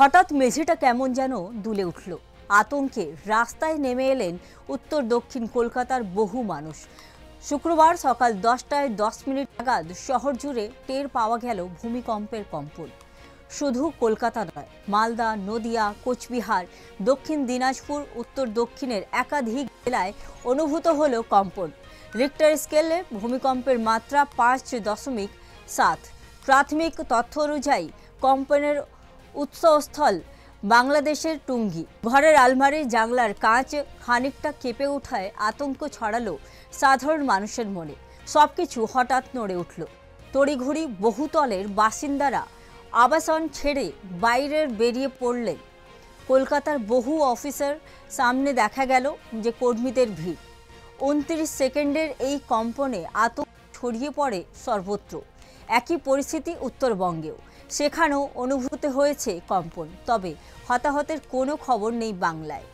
হঠাৎ মেঝেটা কেমন যেন দুলে উঠল। আতঙ্কে রাস্তায় নেমে এলেন উত্তর দক্ষিণ কলকাতার বহু মানুষ। শুক্রবার সকাল 10টায় 10 মিনিট নাগাদ শহর জুড়ে টের পাওয়া গেল ভূমিকম্পের কম্পন। শুধু কলকাতা নয়, মালদা, নদিয়া, কোচবিহার, দক্ষিণ দিনাজপুর, উত্তর দক্ষিণের একাধিক জেলায় অনুভূত হলো কম্পন। রিক্টার স্কেলে ভূমিকম্পের মাত্রা 5.7। প্রাথমিক তথ্য অনুযায়ী কম্পনের উৎসস্থল বাংলাদেশের টুঙ্গি। ঘরের আলমারির জানলার কাঁচ খানিকটা কেঁপে ওঠায় আতঙ্ক ছড়ালো সাধারণ মানুষের মনে। সবকিছু হঠাৎ নড়ে উঠল। তড়িঘড়ি বহুতলের বাসিন্দারা আবাসন ছেড়ে বাইরে বেরিয়ে পড়লেন। কলকাতার বহু অফিসের সামনে দেখা গেল যে কর্মীদের ভিড়। 29 সেকেন্ডের এই কম্পনে আতঙ্ক ছড়িয়ে পড়ে সর্বত্র। একই পরিস্থিতি উত্তরবঙ্গেও, সেখানেও অনুভূত হয়েছে কম্পন। তবে হতাহতের কোনো খবর নেই বাংলায়।